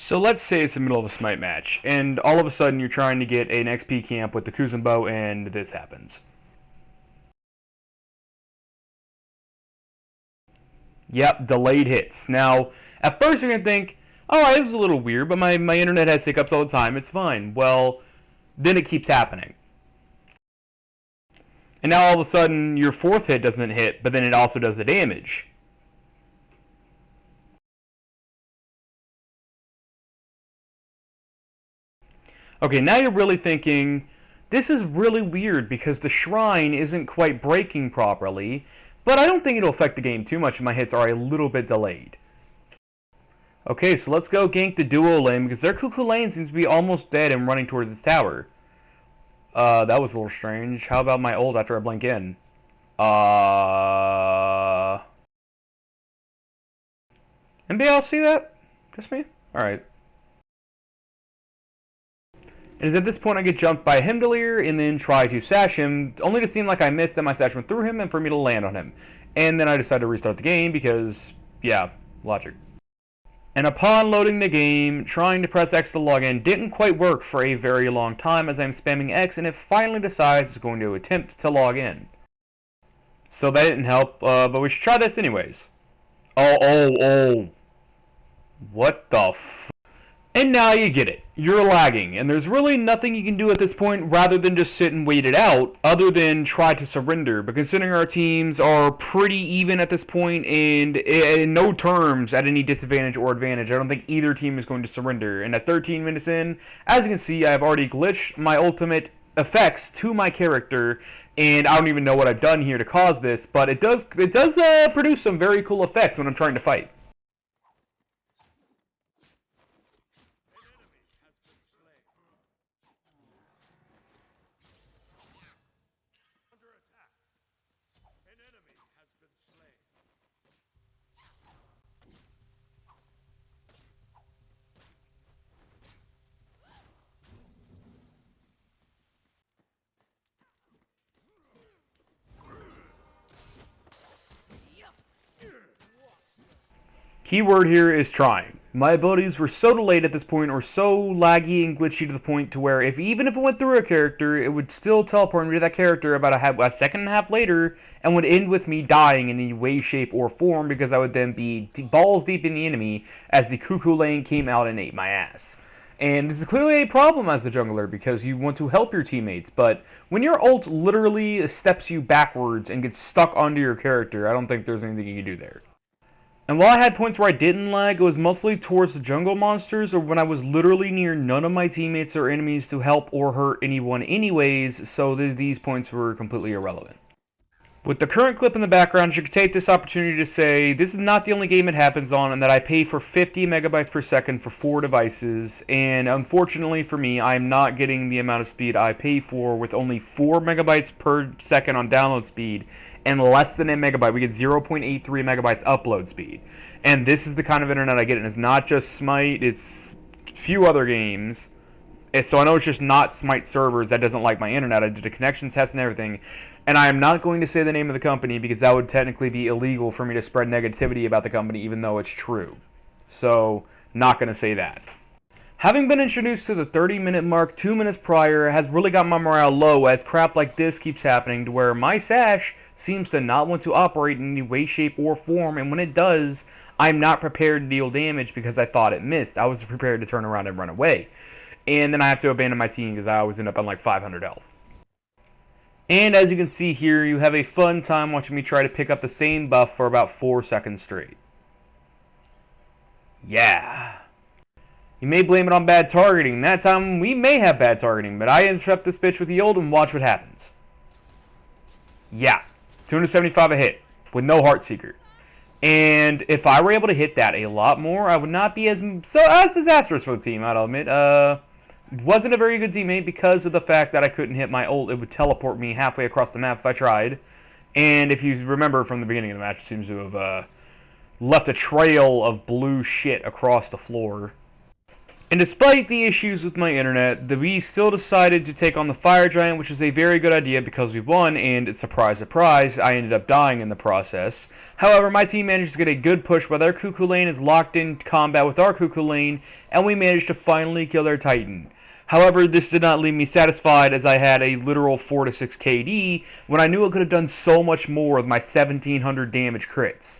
So let's say it's the middle of a smite match, and all of a sudden you're trying to get an XP camp with the Kuzenbo, and this happens. Yep, delayed hits. Now, at first you're going to think, alright, this is a little weird, but my internet has hiccups all the time, it's fine. Well, then it keeps happening. And now all of a sudden your fourth hit doesn't hit, but then it also does the damage. Okay, now you're really thinking, this is really weird because the shrine isn't quite breaking properly, but I don't think it'll affect the game too much if my hits are a little bit delayed. Okay, so let's go gank the duo lane because their Cuckoo lane seems to be almost dead and running towards its tower. That was a little strange. How about my ult after I blink in? Anybody else see that? Just me? Alright. And at this point I get jumped by a Himdalier and then try to sash him, only to seem like I missed and my sash went through him and for me to land on him. And then I decided to restart the game because, yeah, logic. And upon loading the game, trying to press X to log in didn't quite work for a very long time as I'm spamming X and it finally decides it's going to attempt to log in. So that didn't help, but we should try this anyways. Oh. What the f... And now you get it. You're lagging, and there's really nothing you can do at this point rather than just sit and wait it out, other than try to surrender. But considering our teams are pretty even at this point, and in no terms at any disadvantage or advantage, I don't think either team is going to surrender. And at 13 minutes in, as you can see, I've already glitched my ultimate effects to my character, and I don't even know what I've done here to cause this, but it does produce some very cool effects when I'm trying to fight. Keyword here is trying. My abilities were so delayed at this point, or so laggy and glitchy to the point to where even if it went through a character, it would still teleport me to that character about a second and a half later, and would end with me dying in any way, shape, or form because I would then be balls deep in the enemy as the Cuckoo lane came out and ate my ass. And this is clearly a problem as the jungler because you want to help your teammates, but when your ult literally steps you backwards and gets stuck onto your character, I don't think there's anything you can do there. And while I had points where I didn't lag, it was mostly towards the jungle monsters or when I was literally near none of my teammates or enemies to help or hurt anyone anyways, so these points were completely irrelevant. With the current clip in the background, you can take this opportunity to say this is not the only game it happens on and that I pay for 50 megabytes per second for 4 devices, and unfortunately for me, I'm not getting the amount of speed I pay for with only 4 megabytes per second on download speed and less than a megabyte. We get 0.83 megabytes upload speed. And this is the kind of internet I get, and it's not just Smite, it's a few other games. So I know it's just not Smite servers that doesn't like my internet. I did a connection test and everything. And I am not going to say the name of the company because that would technically be illegal for me to spread negativity about the company even though it's true. So, not going to say that. Having been introduced to the 30-minute mark 2 minutes prior has really got my morale low as crap like this keeps happening to where my sash seems to not want to operate in any way, shape, or form, and when it does, I'm not prepared to deal damage because I thought it missed. I was prepared to turn around and run away. And then I have to abandon my team because I always end up on like 500 health. And as you can see here, you have a fun time watching me try to pick up the same buff for about 4 seconds straight. Yeah. You may blame it on bad targeting. That time we may have bad targeting, but I interrupt this bitch with the ult and watch what happens. Yeah. 275 a hit with no Heartseeker. And if I were able to hit that a lot more, I would not be as disastrous for the team, I'll admit. Wasn't a very good teammate because of the fact that I couldn't hit my ult. It would teleport me halfway across the map if I tried. And if you remember from the beginning of the match, it seems to have left a trail of blue shit across the floor. And despite the issues with my internet, we still decided to take on the Fire Giant, which is a very good idea because we won, and surprise, surprise, I ended up dying in the process. However, my team managed to get a good push while their Cuckoo lane is locked in combat with our Cuckoo lane, and we managed to finally kill their Titan. However, this did not leave me satisfied as I had a literal 4 to 6 KD when I knew I could have done so much more with my 1700 damage crits.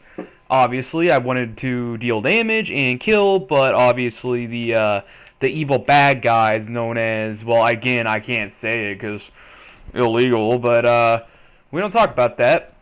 Obviously, I wanted to deal damage and kill, but obviously the evil bad guys known as, well, again, I can't say it because illegal, but we don't talk about that.